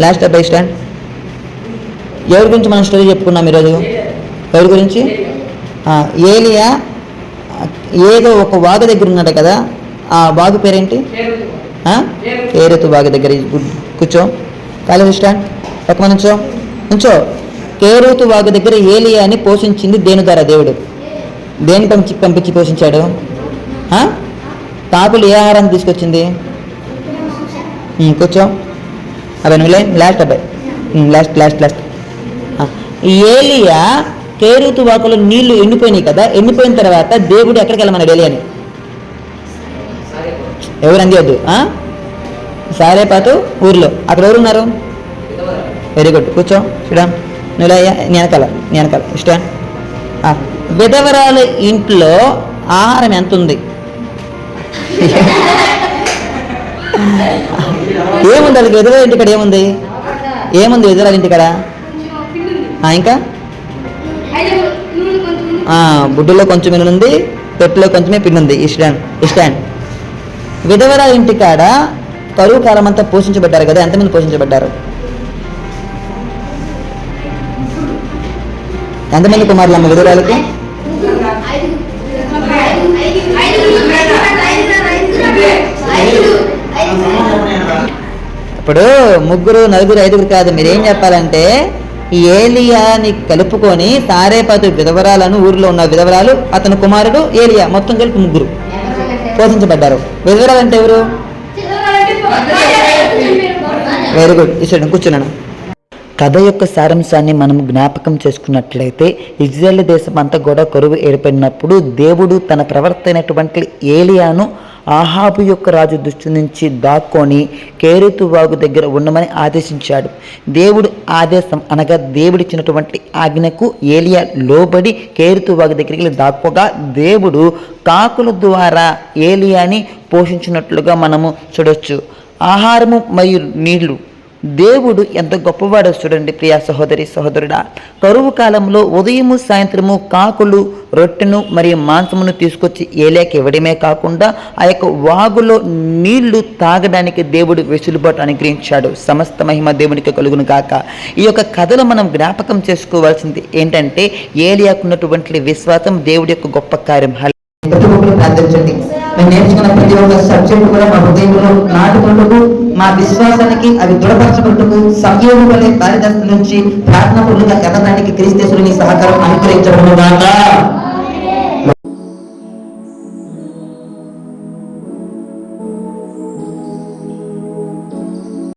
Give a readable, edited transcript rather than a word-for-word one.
Last by stand. ఎవరి గురించి మనం స్టోరీ చెప్పుకున్నాం ఈరోజు? ఎవరి గురించి? ఏలియా ఏదో ఒక వాగు దగ్గర ఉన్నాడు కదా, ఆ వాగు పేరేంటి? కేరేతు వాగు దగ్గర. కూర్చో, కాలేజ్ స్టాండ్, పక్కన నుంచో నుంచో. కేరేతు వాగు దగ్గర ఏలియాని పోషించింది దేని ద్వారా? దేవుడు దేని పంపించి పోషించాడు? కాకులు ఏ ఆహారాన్ని తీసుకొచ్చింది? కూర్చో అబ్బాయి, నువ్వులే లాస్ట్ అబ్బాయి, లాస్ట్ లాస్ట్ లాస్ట్. ఏలియా కేరేతు వాకులో నీళ్లు ఎండిపోయినాయి కదా, ఎండిపోయిన తర్వాత దేవుడు ఎక్కడికి వెళ్ళమన్నాడు ఏలియాని? ఎవరు అందివద్దు, సారేపాతు ఊర్లో. అక్కడ ఎవరు ఉన్నారు? వెరీ గుడ్, కూర్చో చూడం. నువ్వు వెనకాల స్టాండ్. విధవరాల ఇంట్లో ఆహారం ఎంత ఉంది? ఏముంది వాళ్ళకి? విధవరాల ఇంటికాడ ఏముంది? విధవరాల ఇంటికాడ ఇంకా బుడ్డులో కొంచెం మిల్లు ఉంది, తొట్టులో కొంచెమే పిండి ఉంది. స్టాండ్. విధవరాల ఇంటికాడ కరువు కాలం అంతా పోషించబడ్డారు కదా, ఎంతమంది పోషించబడ్డారు? ఎంతమంది కుమారులు అమ్మ విధవరాలకి? ఇప్పుడు ముగ్గురు, నలుగురు, ఐదుగురు కాదు. మీరేం చెప్పాలంటే ఏలియాని కలుపుకొని సారేపాతు విధవరాలను, ఊరిలో ఉన్న విధవరాలు, అతని కుమారుడు ఏలియా, మొత్తం కలిపి ముగ్గురు పోషించబడ్డారు. విధవరాలు అంటే ఎవరు? వెరీ గుడ్, ఇస్తాడు కూర్చున్నాను. కథ యొక్క సారాంశాన్ని మనం జ్ఞాపకం చేసుకున్నట్లయితే ఇజ్రాయేల్ దేశం అంతా కూడా కరువు ఏర్పడినప్పుడు దేవుడు తన ప్రవక్త అయినటువంటి ఏలియాను ఆహాబు యొక్క రాజు దృష్టి నుంచి దాక్కొని కేరేతు వాగు దగ్గర ఉండమని ఆదేశించాడు. దేవుడు ఆదేశం అనగా దేవుడిచ్చినటువంటి ఆజ్ఞకు ఏలియా లోబడి కేరేతు వాగు దగ్గరికి వెళ్ళి దాక్కోగా దేవుడు కాకుల ద్వారా ఏలియాని పోషించినట్లుగా మనము చూడొచ్చు. ఆహారము మరియు నీళ్లు. దేవుడు ఎంత గొప్పవాడో చూడండి ప్రియా సహోదరి సహోదరుడా. కరువు కాలంలో ఉదయము సాయంత్రము కాకులు రొట్టెను మరియు మాంసమును తీసుకొచ్చి ఏలియాకి ఇవ్వడమే కాకుండా ఆ యొక్క వాగులో నీళ్లు తాగడానికి దేవుడు వెసులుబాటు అనుగ్రహించాడు. సమస్త మహిమ దేవునికి కలుగును కాక. ఈ యొక్క కథలో మనం జ్ఞాపకం చేసుకోవాల్సింది ఏంటంటే ఏలియాకు ఉన్నటువంటి విశ్వాసం దేవుడి యొక్క గొప్ప కార్యం. ప్రార్థించండి. మేము నేర్చుకున్న ప్రతి ఒక్క సబ్జెక్ట్ కూడా మా హృదయంలో నాటుకుంటూ మా విశ్వాసానికి అవి దృఢపరచుకుంటూ సమయం వల్లే కార్యదర్శి నుంచి ప్రార్థన పూర్వకంగా ఎదగడానికి క్రీస్తు యేసుని సహకారం అనుగ్రహించడం.